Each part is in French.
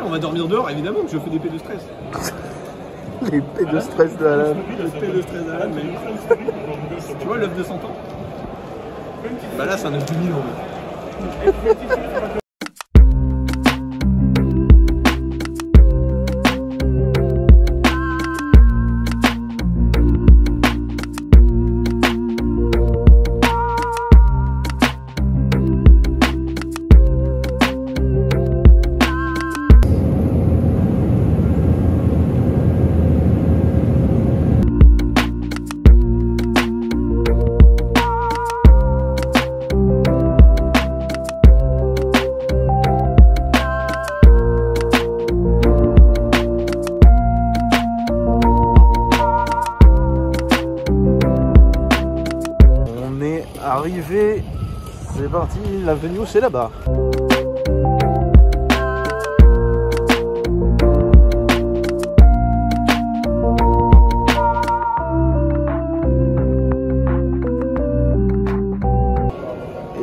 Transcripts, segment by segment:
On va dormir dehors, évidemment que je fais des P de stress. Les P de stress de Alan. Les P de stress d'Alan, mec. Tu vois l'œuf de 100 ans? Bah là, c'est un œuf de 1000 ans. Arrivé, c'est parti, l'avenue c'est là-bas.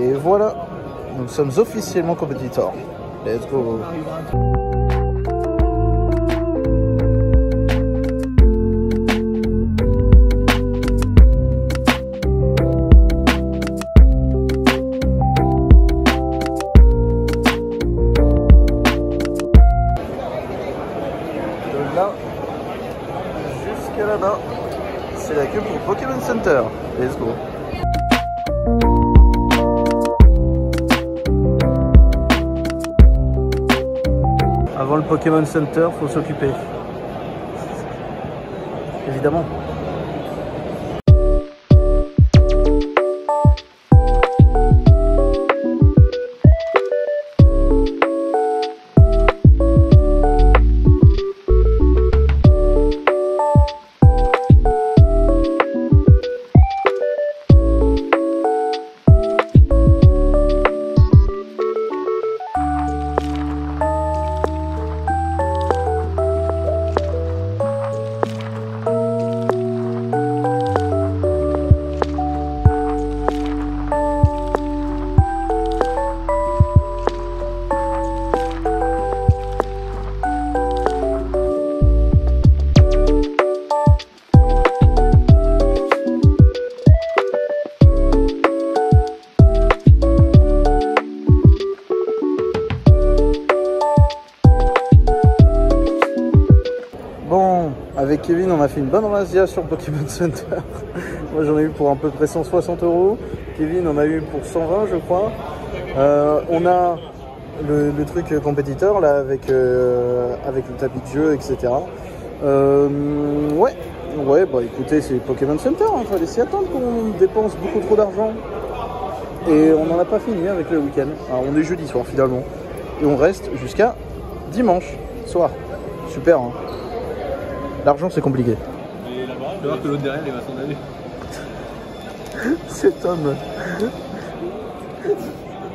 Et voilà, nous sommes officiellement compétiteurs. Let's go. Là jusqu'à là-bas, c'est la queue pour Pokémon Center. Let's go. Avant le Pokémon Center, faut s'occuper. Évidemment. Avec Kevin, on a fait une bonne razzia sur Pokémon Center. Moi, j'en ai eu pour à peu près 160 €. Kevin en a eu pour 120, je crois. On a le truc compétiteur là avec le tapis de jeu, etc. Ouais, bah écoutez, c'est Pokémon Center. Il fallait s'y attendre qu'on dépense beaucoup trop d'argent. Et on n'en a pas fini avec le week-end. Alors, on est jeudi soir finalement. Et on reste jusqu'à dimanche soir. Super, hein. L'argent, c'est compliqué. Et là-bas, tu vas voir que l'autre derrière, il va s'en aller. Cet homme,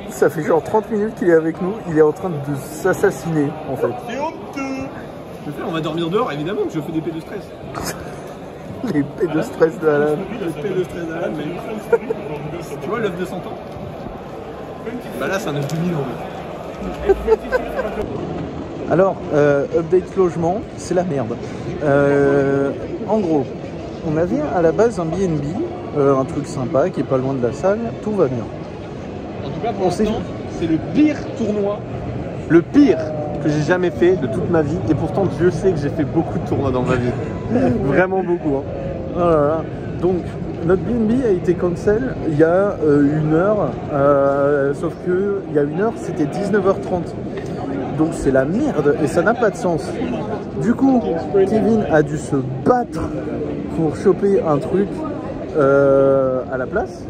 ça fait genre 30 minutes qu'il est avec nous. Il est en train de s'assassiner, en fait. C'est honteux. On va dormir dehors, évidemment que je fais des P de stress. Les P de stress de Alan. Les P de stress d'Alan, mec. Tu vois l'œuf de 100 ans? Bah là, c'est un œuf de 1000 ans. Alors, update logement, c'est la merde. En gros, on avait à la base un BNB, un truc sympa qui est pas loin de la salle, tout va bien. En tout cas, pour l'instant, c'est le pire tournoi, le pire que j'ai jamais fait de toute ma vie. Et pourtant, Dieu sait que j'ai fait beaucoup de tournois dans ma vie. Vraiment beaucoup. Hein. Oh là là. Donc, notre BNB a été cancel il y a 1 heure, sauf que il y a 1 heure, c'était 19h30. Donc c'est la merde et ça n'a pas de sens. Du coup, Kevin a dû se battre pour choper un truc à la place.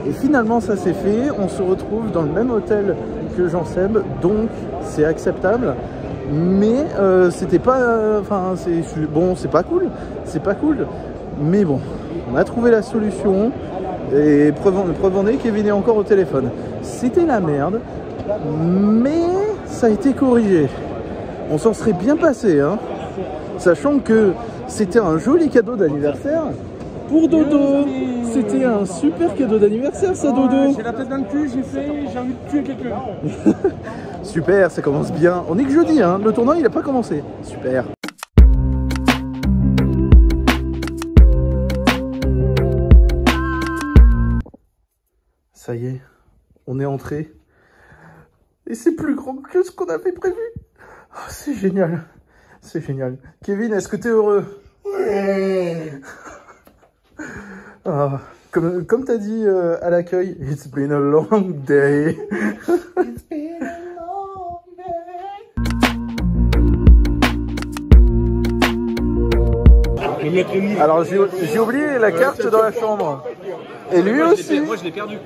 Et finalement ça s'est fait. On se retrouve dans le même hôtel que Jean-Seb, donc c'est acceptable. Mais c'était pas... Enfin, bon, c'est pas cool. C'est pas cool. Mais bon, on a trouvé la solution. Et preuve en est, Kevin est encore au téléphone. C'était la merde. Mais ça a été corrigé. On s'en serait bien passé, hein. Sachant que c'était un joli cadeau d'anniversaire pour Dodo. C'était un super cadeau d'anniversaire, ça, Dodo. J'ai la tête dans le cul, j'ai envie de tuer quelqu'un. Super, ça commence bien. On est que jeudi, hein. Le tournoi il a pas commencé. Super. Ça y est, on est entré. Et c'est plus grand que ce qu'on avait prévu. Oh, c'est génial. C'est génial. Kevin, est-ce que t'es heureux? Ouais. Ah, comme t'as dit à l'accueil, it's been a long day. It's been a long day. Alors j'ai oublié la carte dans la chambre. Et lui aussi. Moi je l'ai perdu.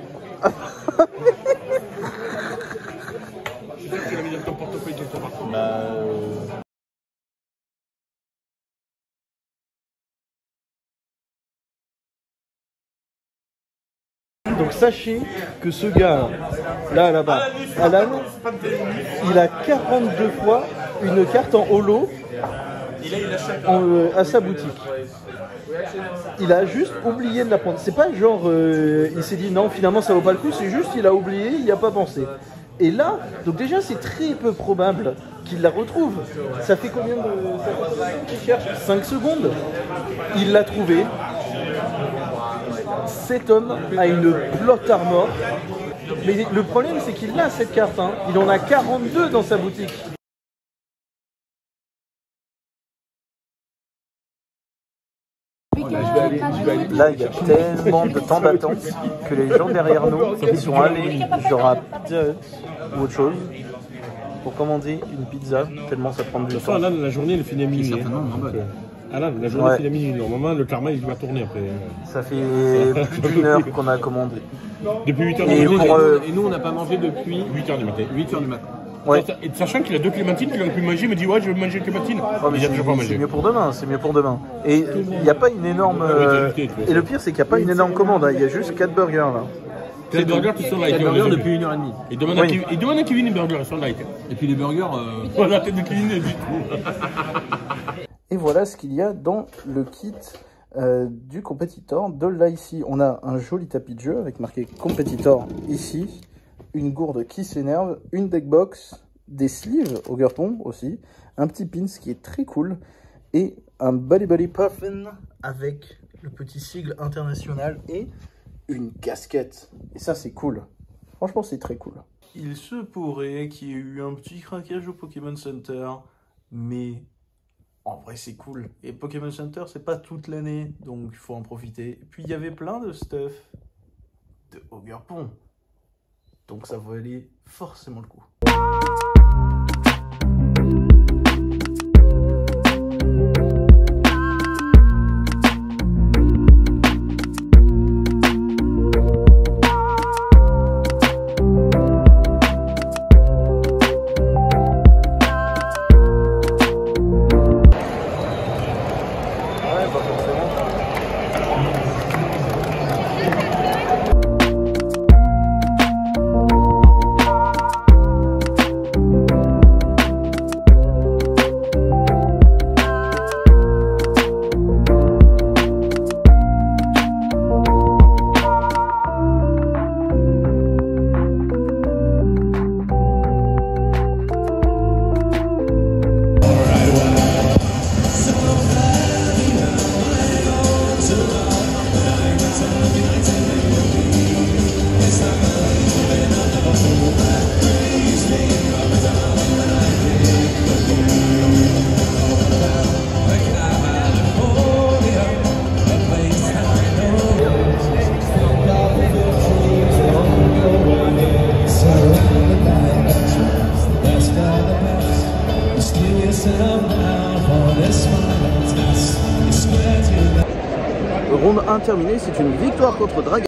Donc sachez que ce gars là-bas, Alan, il a 42 fois une carte en holo à sa boutique. Il a juste oublié de la prendre. C'est pas genre il s'est dit non finalement ça vaut pas le coup, c'est juste il a oublié, il n'y a pas pensé. Et là, donc déjà c'est très peu probable qu'il la retrouve. Ça fait combien qu'il cherche 5 secondes. Il l'a trouvé. Cet homme a une plot armor. Mais le problème c'est qu'il a cette carte, hein. Il en a 42 dans sa boutique. Là, il y a tellement de temps d'attente que les gens derrière nous, ils sont allés genre à Pizza Hut ou autre chose pour commander une pizza, tellement ça prend du temps. Là, la journée, elle finit à minuit. Ah là, la journée finit à minuit. Normalement, le karma, il va tourner après. Ça fait plus d'1 heure qu'on a commandé. Depuis 8h du matin. Et nous, on n'a pas mangé depuis 8h du matin. 8h du matin. Ouais. Et sachant qu'il a 2 clémentines qu'il aurait pu manger, il me dit ouais je vais manger une clémentine. Oh, mais c'est mieux pour demain, c'est mieux pour demain. Et il n'y a pas une énorme. Et le pire c'est qu'il n'y a pas une énorme commande, hein. Il y a juste 4 burgers là. 4 burgers qui sont light. 4 burgers depuis 1h30. Et demande à Kevin les burgers, ils sont light. Et puis les burgers. La tête de Kevin est du tout. Et voilà ce qu'il y a dans le kit du Competitor de l'IC. On a un joli tapis de jeu avec marqué Competitor ici. Une gourde qui s'énerve, une deckbox, des sleeves au Gurton aussi, un petit pins qui est très cool, et un Buddy Buddy Puffin avec le petit sigle international et une casquette. Et ça c'est cool, franchement c'est très cool. Il se pourrait qu'il y ait eu un petit craquage au Pokémon Center, mais en vrai c'est cool. Et Pokémon Center c'est pas toute l'année, donc il faut en profiter. Et puis il y avait plein de stuff de Ogerpon. Donc ça valait forcément le coup. Ronde 1 terminée, c'est une victoire contre Dragon.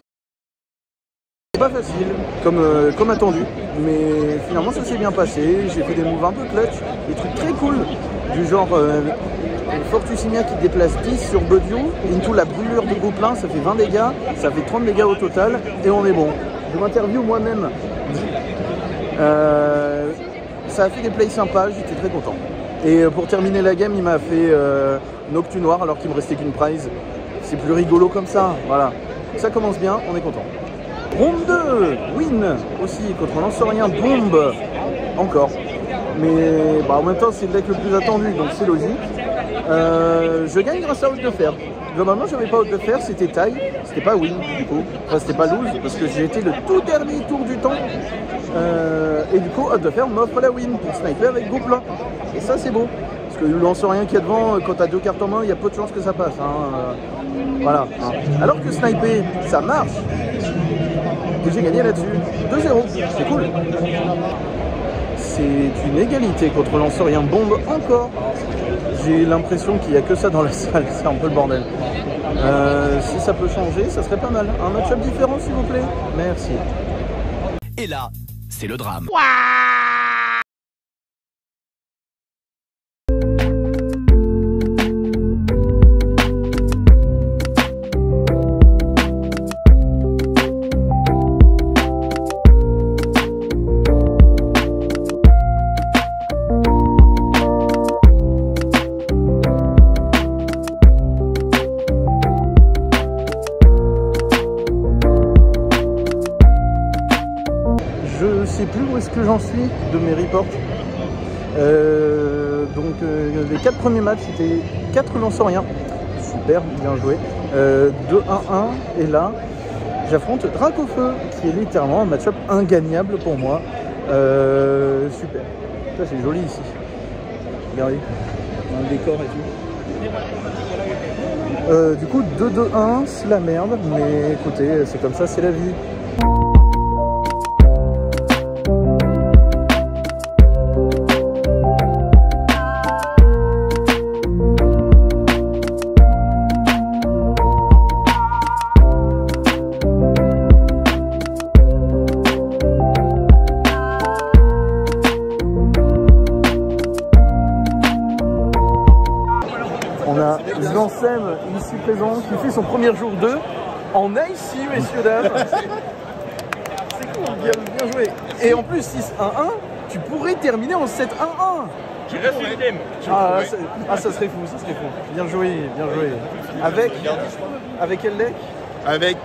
C'est pas facile, comme attendu, mais finalement ça s'est bien passé. J'ai fait des moves un peu clutch, des trucs très cool, du genre Fortusimia qui déplace 10 sur Budio, into la brûlure de Gouplin, ça fait 20 dégâts, ça fait 30 dégâts au total, et on est bon. Je m'interview moi-même. Ça a fait des plays sympas, j'étais très content. Et pour terminer la game, il m'a fait Noctu Noir alors qu'il me restait qu'une prize. C'est plus rigolo comme ça, voilà. Ça commence bien, on est content. Ronde 2, win aussi contre Lancerien Bombe. encore. Mais bah, en même temps, c'est le deck le plus attendu, donc c'est logique. Je gagne grâce à Haute de Fer. Globalement, j'avais pas Haute de Fer, c'était taille, c'était pas win du coup. Enfin, c'était pas lose parce que j'ai été le tout dernier tour du temps. Et du coup, Haute de Fer m'offre la win pour sniper avec go plein. Et ça, c'est beau. Parce que le lance-rien qui est devant, quand t'as 2 cartes en main, il y a peu de chances que ça passe. Hein. Voilà. Hein. Alors que sniper, ça marche. Et j'ai gagné là-dessus. 2-0. C'est cool. C'est une égalité contre lance-rien bombe encore. J'ai l'impression qu'il n'y a que ça dans la salle. C'est un peu le bordel. Si ça peut changer, ça serait pas mal. Un match-up différent, s'il vous plaît. Merci. Et là, c'est le drame. Je sais plus où est-ce que j'en suis de mes reports. Les 4 premiers matchs, c'était 4 lanceurs-rien. Super, bien joué. 2-1-1. Et là, j'affronte Dracofeu, qui est littéralement un match-up ingagnable pour moi. Super. Ça, c'est joli ici. Regardez, un décor et tout. Du coup, 2-2-1, c'est la merde. Mais écoutez, c'est comme ça, c'est la vie. On a Zansem ici présent qui fait son premier jour 2 en IC, messieurs dames. C'est cool, bien joué. Et en plus 6-1-1, tu pourrais terminer en 7-1-1. Tu restes une game. Ça serait fou, ça serait fou. Bien joué, bien joué. Avec quel deck? Avec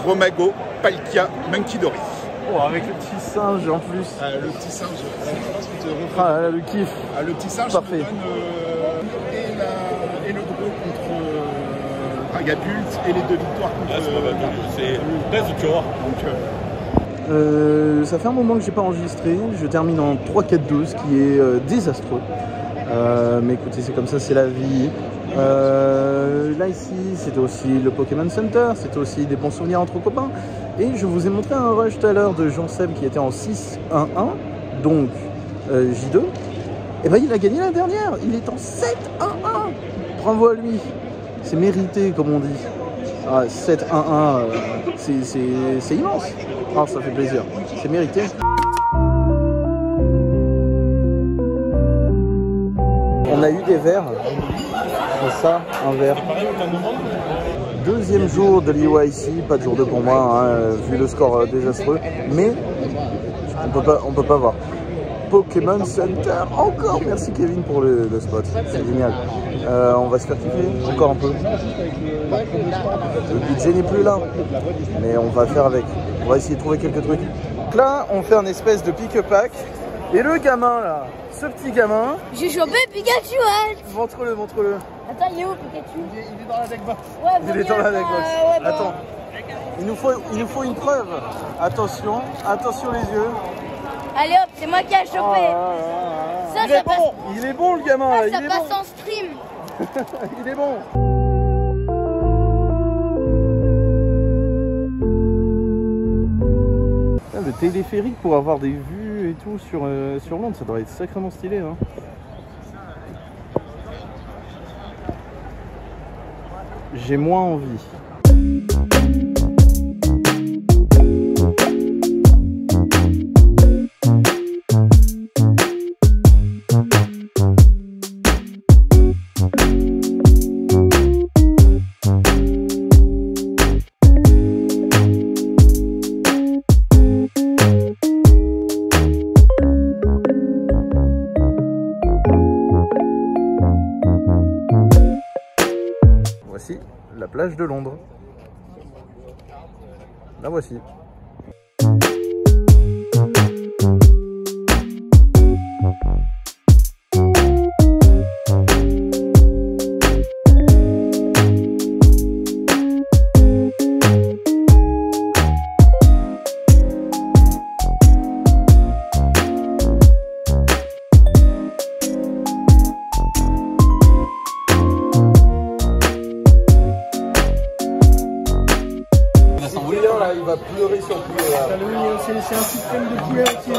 Romago, Palkia, Monkey Dory. Oh, avec le petit singe en plus. Le petit singe, je pense que tu te le kiff. le petit singe parfait. te donne et le gros contre Dragapult et les 2 victoires contre C'est 13 victoires. Ça fait un moment que j'ai pas enregistré. Je termine en 3-4-2, ce qui est désastreux. Mais écoutez, c'est comme ça, c'est la vie. Là ici, c'était aussi le Pokémon Center, c'était aussi des bons souvenirs entre copains. Et je vous ai montré un rush tout à l'heure de Jean-Seb qui était en 6-1-1, donc J2. Et ben il a gagné la dernière, il est en 7-1-1. Bravo à lui, c'est mérité comme on dit. 7-1-1, c'est immense. Ah, ça fait plaisir, c'est mérité. On a eu des verres. C'est ça, un verre. Deuxième jour de l'IWA ici, pas de jour 2 pour moi, hein, vu le score désastreux. Mais on peut pas voir. Pokémon Center, encore merci Kevin pour le spot, c'est génial. On va se faire kiffer encore un peu. Le budget n'est plus là, mais on va faire avec. On va essayer de trouver quelques trucs. Donc là, on fait un espèce de pick-pack. Et le gamin là, ce petit gamin. J'ai chopé Pikachu, hein. Montre-le. Attends, il est où Pikachu? Il est dans la deck box. Ouais, Il est dans la deck box. Ouais, Attends, il nous faut une preuve. Attention les yeux. Allez hop, c'est moi qui ai chopé. Ça passe. Il est bon le gamin là, Ça passe en stream. Il est bon. Le téléphérique pour avoir des vues et tout sur Londres, ça doit être sacrément stylé. Hein. J'ai moins envie. Voici la plage de Londres. La voici. beurré sur le poulet là. C'est un système de poulet entier.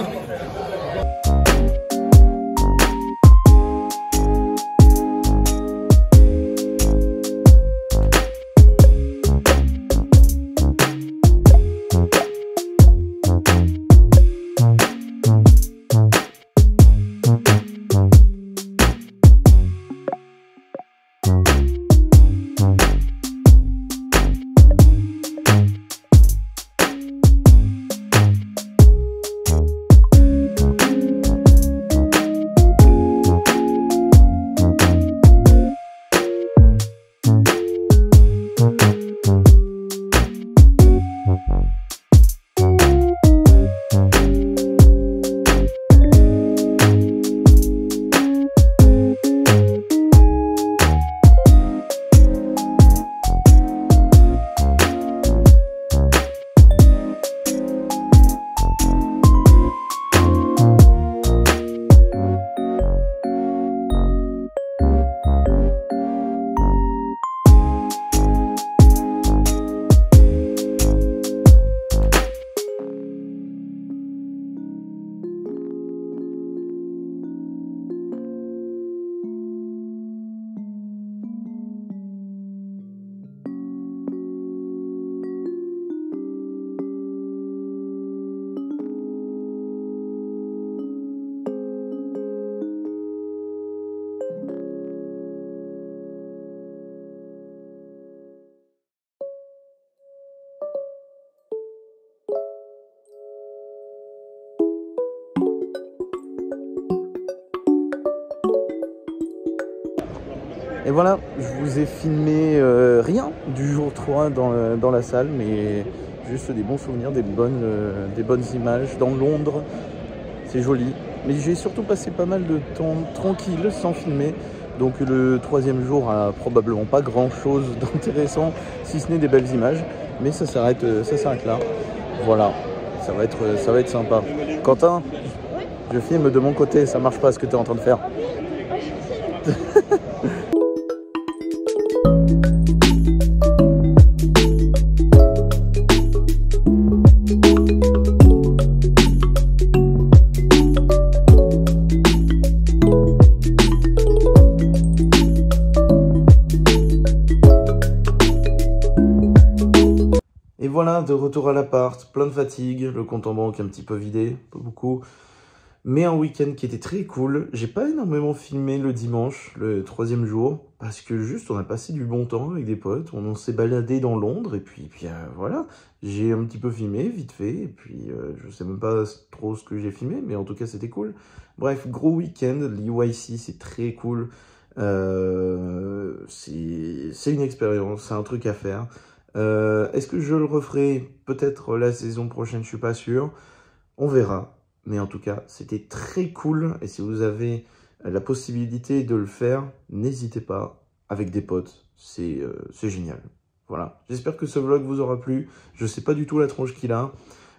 Et voilà, je vous ai filmé rien du jour 3 dans la salle, mais juste des bons souvenirs, des bonnes images dans Londres. C'est joli. Mais j'ai surtout passé pas mal de temps tranquille, sans filmer. Donc le 3e jour a probablement pas grand chose d'intéressant, si ce n'est des belles images. Mais ça s'arrête là. Voilà, ça va être sympa. Quentin, je filme de mon côté, ça marche pas ce que tu es en train de faire. Et voilà, de retour à l'appart, plein de fatigue, le compte en banque un petit peu vidé, pas beaucoup. Mais un week-end qui était très cool. J'ai pas énormément filmé le dimanche, le 3e jour, parce que juste on a passé du bon temps avec des potes, on s'est baladé dans Londres, et puis voilà. J'ai un petit peu filmé, vite fait, et puis je sais même pas trop ce que j'ai filmé, mais en tout cas c'était cool. Bref, gros week-end, l'EYC c'est très cool. C'est une expérience, c'est un truc à faire. Est-ce que je le referai peut-être la saison prochaine, je suis pas sûr. On verra. Mais en tout cas, c'était très cool. Et si vous avez la possibilité de le faire, n'hésitez pas avec des potes. C'est génial. Voilà. J'espère que ce vlog vous aura plu. Je sais pas du tout la tronche qu'il a.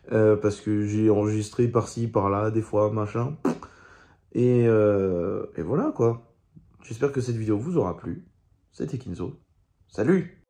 Parce que j'ai enregistré par-ci, par-là, des fois, machin. Et voilà, quoi. J'espère que cette vidéo vous aura plu. C'était Kinzo. Salut!